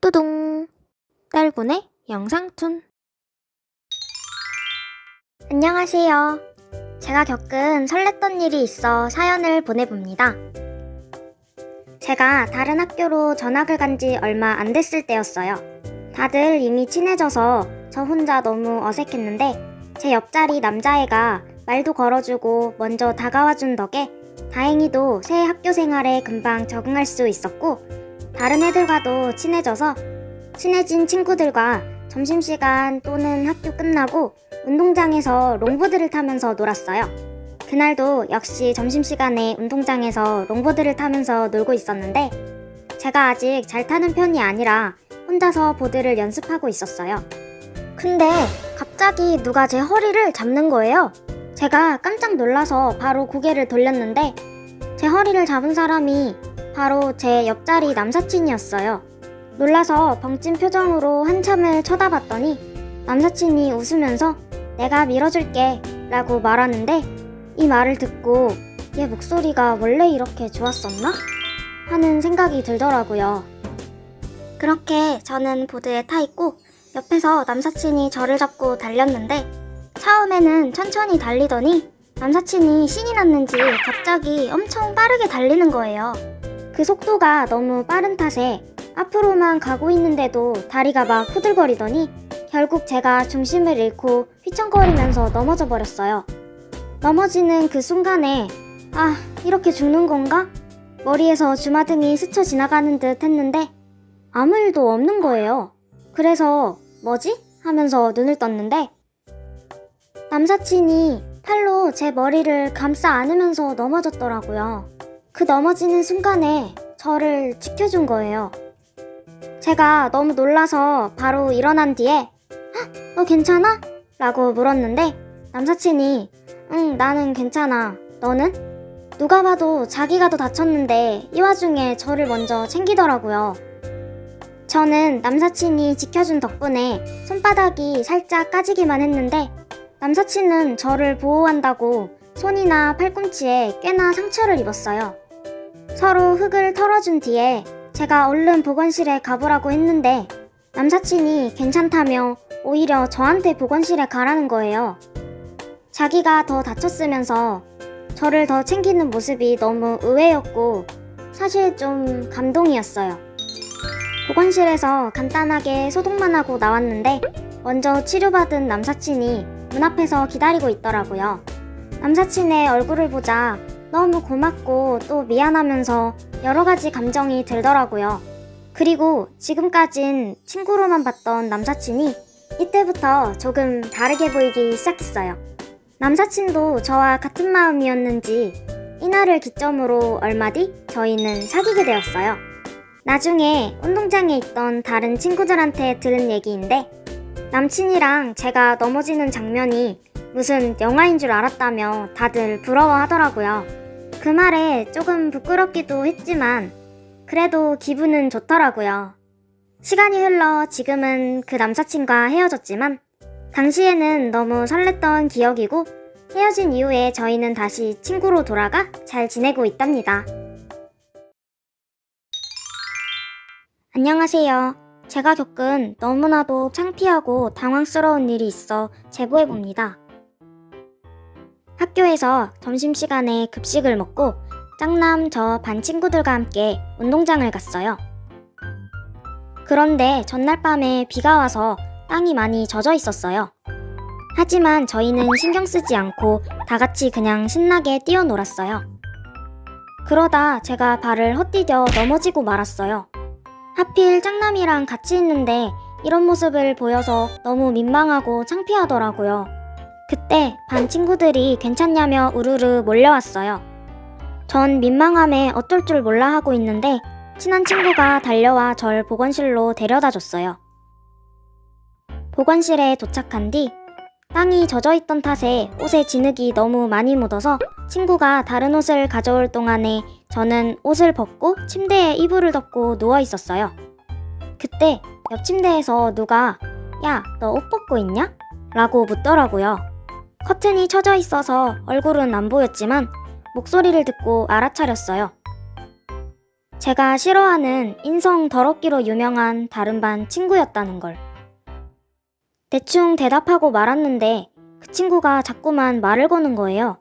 뚜둥. 딸군의 영상툰. 안녕하세요. 제가 겪은 설렜던 일이 있어 사연을 보내봅니다. 제가 다른 학교로 전학을 간 지 얼마 안 됐을 때였어요. 다들 이미 친해져서 저 혼자 너무 어색했는데 제 옆자리 남자애가 말도 걸어주고 먼저 다가와준 덕에 다행히도 새 학교 생활에 금방 적응할 수 있었고, 다른 애들과도 친해져서 친해진 친구들과 점심시간 또는 학교 끝나고 운동장에서 롱보드를 타면서 놀았어요. 그날도 역시 점심시간에 운동장에서 롱보드를 타면서 놀고 있었는데, 제가 아직 잘 타는 편이 아니라 혼자서 보드를 연습하고 있었어요. 근데 갑자기 누가 제 허리를 잡는 거예요. 제가 깜짝 놀라서 바로 고개를 돌렸는데 제 허리를 잡은 사람이 바로 제 옆자리 남사친이었어요. 놀라서 벙찐 표정으로 한참을 쳐다봤더니 남사친이 웃으면서 "내가 밀어줄게" 라고 말하는데, 이 말을 듣고 얘 목소리가 원래 이렇게 좋았었나? 하는 생각이 들더라고요. 그렇게 저는 보드에 타있고 옆에서 남사친이 저를 잡고 달렸는데, 처음에는 천천히 달리더니 남사친이 신이 났는지 갑자기 엄청 빠르게 달리는 거예요. 그 속도가 너무 빠른 탓에 앞으로만 가고 있는데도 다리가 막 후들거리더니 결국 제가 중심을 잃고 휘청거리면서 넘어져 버렸어요. 넘어지는 그 순간에 "아, 이렇게 죽는 건가?" 머리에서 주마등이 스쳐 지나가는 듯 했는데 아무 일도 없는 거예요. 그래서 "뭐지?" 하면서 눈을 떴는데 남사친이 팔로 제 머리를 감싸 안으면서 넘어졌더라고요. 그 넘어지는 순간에 저를 지켜준 거예요. 제가 너무 놀라서 바로 일어난 뒤에 "헉, 너 괜찮아?" 라고 물었는데 남사친이 "응, 나는 괜찮아. 너는?" 누가 봐도 자기가 더 다쳤는데 이 와중에 저를 먼저 챙기더라고요. 저는 남사친이 지켜준 덕분에 손바닥이 살짝 까지기만 했는데, 남사친은 저를 보호한다고 손이나 팔꿈치에 꽤나 상처를 입었어요. 서로 흙을 털어준 뒤에 제가 얼른 보건실에 가보라고 했는데 남사친이 괜찮다며 오히려 저한테 보건실에 가라는 거예요. 자기가 더 다쳤으면서 저를 더 챙기는 모습이 너무 의외였고 사실 좀 감동이었어요. 보건실에서 간단하게 소독만 하고 나왔는데 먼저 치료받은 남사친이 문 앞에서 기다리고 있더라고요. 남사친의 얼굴을 보자 너무 고맙고 또 미안하면서 여러 가지 감정이 들더라고요. 그리고 지금까진 친구로만 봤던 남사친이 이때부터 조금 다르게 보이기 시작했어요. 남사친도 저와 같은 마음이었는지 이날을 기점으로 얼마 뒤 저희는 사귀게 되었어요. 나중에 운동장에 있던 다른 친구들한테 들은 얘기인데, 남친이랑 제가 넘어지는 장면이 무슨 영화인 줄 알았다며 다들 부러워하더라고요. 그 말에 조금 부끄럽기도 했지만 그래도 기분은 좋더라고요. 시간이 흘러 지금은 그 남사친과 헤어졌지만 당시에는 너무 설렜던 기억이고, 헤어진 이후에 저희는 다시 친구로 돌아가 잘 지내고 있답니다. 안녕하세요. 제가 겪은 너무나도 창피하고 당황스러운 일이 있어 제보해봅니다. 학교에서 점심시간에 급식을 먹고 짱남 저 반 친구들과 함께 운동장을 갔어요. 그런데 전날 밤에 비가 와서 땅이 많이 젖어 있었어요. 하지만 저희는 신경 쓰지 않고 다 같이 그냥 신나게 뛰어놀았어요. 그러다 제가 발을 헛디뎌 넘어지고 말았어요. 하필 짱남이랑 같이 있는데 이런 모습을 보여서 너무 민망하고 창피하더라고요. 그때 반 친구들이 괜찮냐며 우르르 몰려왔어요. 전 민망함에 어쩔 줄 몰라 하고 있는데 친한 친구가 달려와 절 보건실로 데려다 줬어요. 보건실에 도착한 뒤 땅이 젖어있던 탓에 옷에 진흙이 너무 많이 묻어서 친구가 다른 옷을 가져올 동안에 저는 옷을 벗고 침대에 이불을 덮고 누워 있었어요. 그때 옆 침대에서 누가 "야, 너 옷 벗고 있냐?" 라고 묻더라고요. 커튼이 쳐져 있어서 얼굴은 안 보였지만 목소리를 듣고 알아차렸어요. 제가 싫어하는 인성 더럽기로 유명한 다른 반 친구였다는 걸. 대충 대답하고 말았는데 그 친구가 자꾸만 말을 거는 거예요.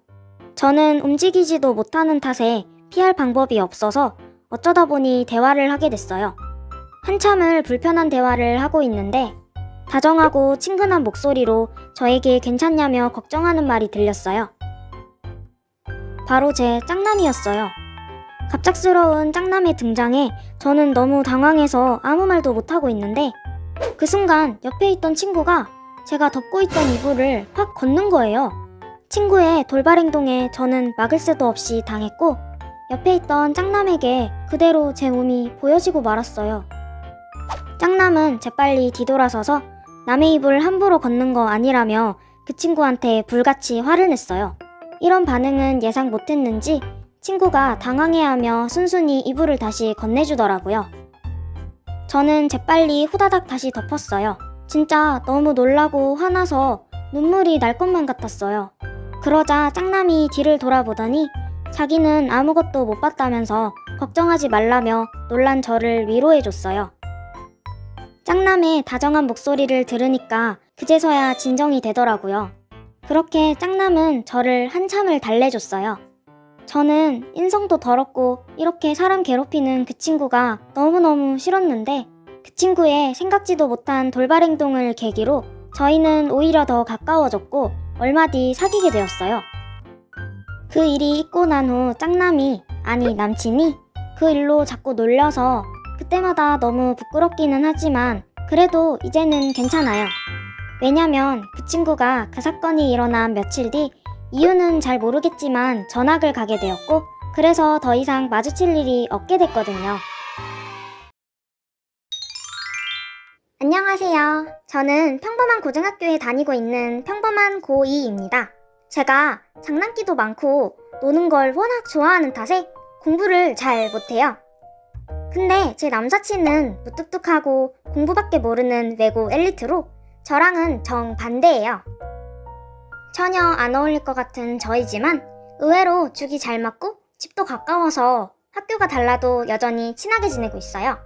저는 움직이지도 못하는 탓에 피할 방법이 없어서 어쩌다 보니 대화를 하게 됐어요. 한참을 불편한 대화를 하고 있는데 다정하고 친근한 목소리로 저에게 괜찮냐며 걱정하는 말이 들렸어요. 바로 제 짝남이었어요. 갑작스러운 짝남의 등장에 저는 너무 당황해서 아무 말도 못하고 있는데 그 순간 옆에 있던 친구가 제가 덮고 있던 이불을 확 걷는 거예요. 친구의 돌발 행동에 저는 막을 새도 없이 당했고 옆에 있던 짝남에게 그대로 제 몸이 보여지고 말았어요. 짝남은 재빨리 뒤돌아서서 남의 이불을 함부로 걷는 거 아니라며 그 친구한테 불같이 화를 냈어요. 이런 반응은 예상 못했는지 친구가 당황해하며 순순히 이불을 다시 건네주더라고요. 저는 재빨리 후다닥 다시 덮었어요. 진짜 너무 놀라고 화나서 눈물이 날 것만 같았어요. 그러자 짝남이 뒤를 돌아보더니 자기는 아무것도 못 봤다면서 걱정하지 말라며 놀란 저를 위로해줬어요. 짝남의 다정한 목소리를 들으니까 그제서야 진정이 되더라고요. 그렇게 짝남은 저를 한참을 달래줬어요. 저는 인성도 더럽고 이렇게 사람 괴롭히는 그 친구가 너무너무 싫었는데 그 친구의 생각지도 못한 돌발 행동을 계기로 저희는 오히려 더 가까워졌고 얼마 뒤 사귀게 되었어요. 그 일이 있고 난 후 짝남이, 아니 남친이 그 일로 자꾸 놀려서 그때마다 너무 부끄럽기는 하지만 그래도 이제는 괜찮아요. 왜냐면 그 친구가 그 사건이 일어난 며칠 뒤 이유는 잘 모르겠지만 전학을 가게 되었고 그래서 더 이상 마주칠 일이 없게 됐거든요. 안녕하세요. 저는 평범한 고등학교에 다니고 있는 평범한 고2입니다. 제가 장난기도 많고 노는 걸 워낙 좋아하는 탓에 공부를 잘 못해요. 근데 제 남사친은 무뚝뚝하고 공부밖에 모르는 외고 엘리트로 저랑은 정반대예요. 전혀 안 어울릴 것 같은 저이지만 의외로 죽이 잘 맞고 집도 가까워서 학교가 달라도 여전히 친하게 지내고 있어요.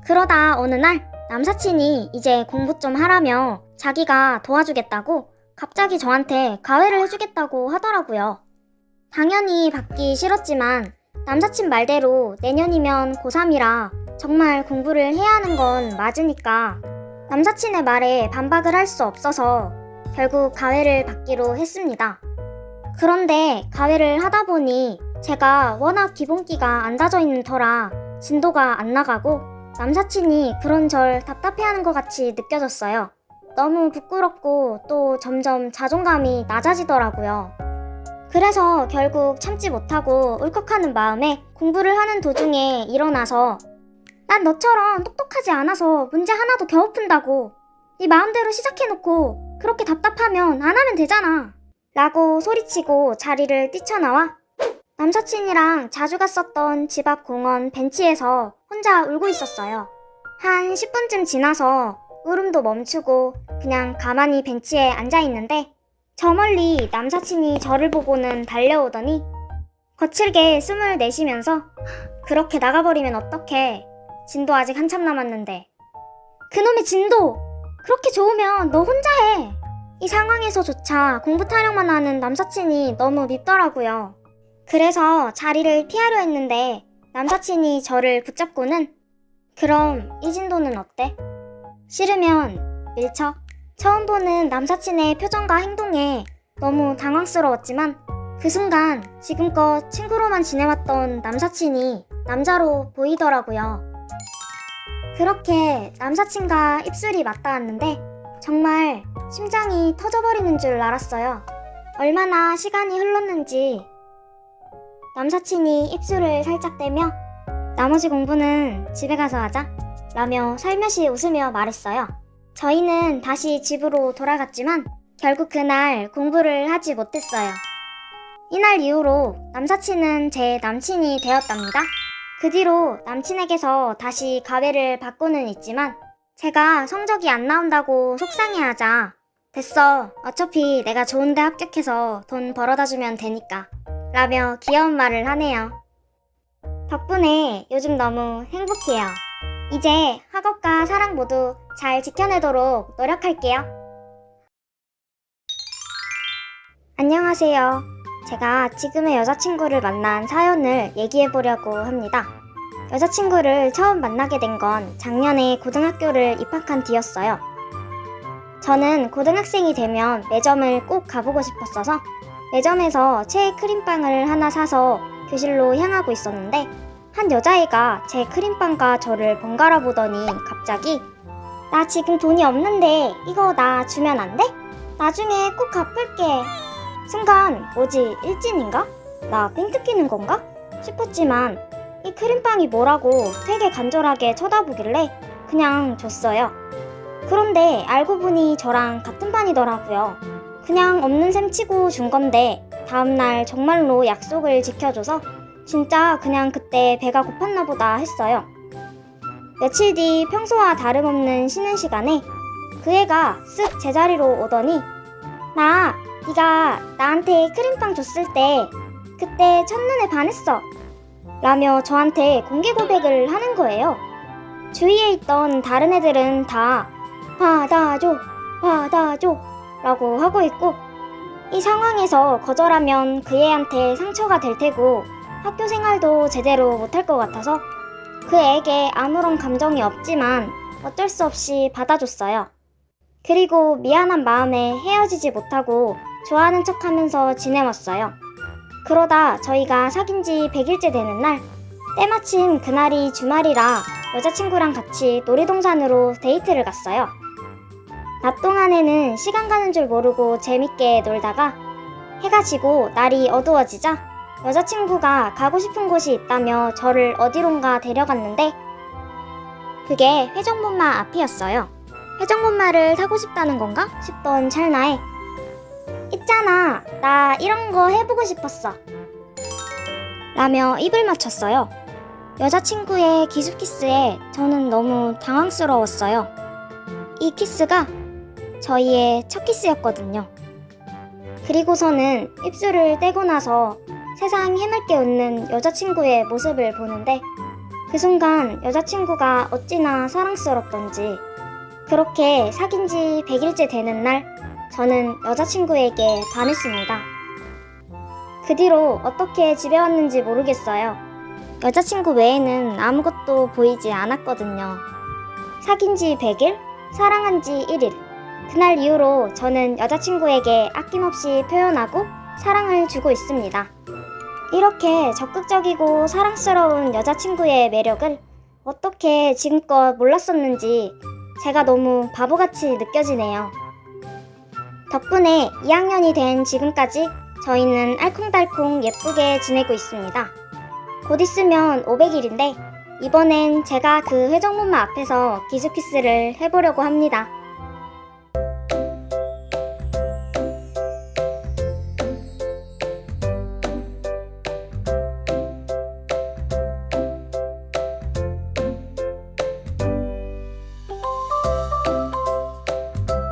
그러다 어느 날 남사친이 이제 공부 좀 하라며 자기가 도와주겠다고 갑자기 저한테 과외를 해주겠다고 하더라고요. 당연히 받기 싫었지만 남사친 말대로 내년이면 고3이라 정말 공부를 해야 하는 건 맞으니까 남사친의 말에 반박을 할 수 없어서 결국 과외를 받기로 했습니다. 그런데 과외를 하다 보니 제가 워낙 기본기가 안 다져 있는 터라 진도가 안 나가고 남사친이 그런 절 답답해하는 것 같이 느껴졌어요. 너무 부끄럽고 또 점점 자존감이 낮아지더라고요. 그래서 결국 참지 못하고 울컥하는 마음에 공부를 하는 도중에 일어나서 난 너처럼 똑똑하지 않아서 문제 하나도 겨우 푼다고. 네 마음대로 시작해놓고 그렇게 답답하면 안 하면 되잖아. 라고 소리치고 자리를 뛰쳐나와 남사친이랑 자주 갔었던 집 앞 공원 벤치에서 혼자 울고 있었어요. 한 10분쯤 지나서 울음도 멈추고 그냥 가만히 벤치에 앉아있는데 저 멀리 남사친이 저를 보고는 달려오더니 거칠게 숨을 내쉬면서 그렇게 나가버리면 어떡해. 진도 아직 한참 남았는데. 그놈의 진도! 그렇게 좋으면 너 혼자 해. 이 상황에서조차 공부 타령만 하는 남사친이 너무 밉더라고요. 그래서 자리를 피하려 했는데 남사친이 저를 붙잡고는 그럼 이 진도는 어때? 싫으면 밀쳐. 처음 보는 남사친의 표정과 행동에 너무 당황스러웠지만 그 순간 지금껏 친구로만 지내왔던 남사친이 남자로 보이더라고요. 그렇게 남사친과 입술이 맞닿았는데 정말 심장이 터져버리는 줄 알았어요. 얼마나 시간이 흘렀는지. 남사친이 입술을 살짝 떼며 나머지 공부는 집에 가서 하자 라며 살며시 웃으며 말했어요. 저희는 다시 집으로 돌아갔지만 결국 그날 공부를 하지 못했어요. 이날 이후로 남사친은 제 남친이 되었답니다. 그 뒤로 남친에게서 다시 과외를 받고는 있지만 제가 성적이 안 나온다고 속상해하자 됐어, 어차피 내가 좋은데 합격해서 돈 벌어다 주면 되니까 라며 귀여운 말을 하네요. 덕분에 요즘 너무 행복해요. 이제 학업과 사랑 모두 잘 지켜내도록 노력할게요. 안녕하세요. 제가 지금의 여자친구를 만난 사연을 얘기해보려고 합니다. 여자친구를 처음 만나게 된 건 작년에 고등학교를 입학한 뒤였어요. 저는 고등학생이 되면 매점을 꼭 가보고 싶었어서 매점에서 최애 크림빵을 하나 사서 교실로 향하고 있었는데 한 여자애가 제 크림빵과 저를 번갈아 보더니 갑자기 나 지금 돈이 없는데 이거 나 주면 안 돼? 나중에 꼭 갚을게. 순간 뭐지 일진인가? 나 삥 뜯기는 건가? 싶었지만 이 크림빵이 뭐라고 되게 간절하게 쳐다보길래 그냥 줬어요. 그런데 알고 보니 저랑 같은 반이더라고요. 그냥 없는 셈 치고 준 건데 다음날 정말로 약속을 지켜줘서 진짜 그냥 그때 배가 고팠나 보다 했어요. 며칠 뒤 평소와 다름없는 쉬는 시간에 그 애가 쓱 제자리로 오더니 네가 나한테 크림빵 줬을 때 그때 첫눈에 반했어 라며 저한테 공개 고백을 하는 거예요. 주위에 있던 다른 애들은 다 받아줘 라고 하고 있고 이 상황에서 거절하면 그 애한테 상처가 될 테고 학교 생활도 제대로 못할 것 같아서 그 애에게 아무런 감정이 없지만 어쩔 수 없이 받아줬어요. 그리고 미안한 마음에 헤어지지 못하고 좋아하는 척하면서 지내왔어요. 그러다 저희가 사귄 지 100일째 되는 날 때마침 그날이 주말이라 여자친구랑 같이 놀이동산으로 데이트를 갔어요. 낮 동안에는 시간 가는 줄 모르고 재밌게 놀다가 해가 지고 날이 어두워지자 여자친구가 가고 싶은 곳이 있다며 저를 어디론가 데려갔는데 그게 회전목마 앞이었어요. 회전목마를 타고 싶다는 건가 싶던 찰나에 있잖아 나 이런 거 해보고 싶었어 라며 입을 맞췄어요. 여자친구의 기습키스에 저는 너무 당황스러웠어요. 이 키스가 저희의 첫 키스였거든요. 그리고서는 입술을 떼고 나서 세상 해맑게 웃는 여자친구의 모습을 보는데 그 순간 여자친구가 어찌나 사랑스럽던지 그렇게 사귄 지 100일째 되는 날 저는 여자친구에게 반했습니다. 그 뒤로 어떻게 집에 왔는지 모르겠어요. 여자친구 외에는 아무것도 보이지 않았거든요. 사귄 지 100일, 사랑한 지 1일. 그날 이후로 저는 여자친구에게 아낌없이 표현하고 사랑을 주고 있습니다. 이렇게 적극적이고 사랑스러운 여자친구의 매력을 어떻게 지금껏 몰랐었는지 제가 너무 바보같이 느껴지네요. 덕분에 2학년이 된 지금까지 저희는 알콩달콩 예쁘게 지내고 있습니다. 곧 있으면 500일인데 이번엔 제가 그 회전목마 앞에서 기습키스를 해보려고 합니다.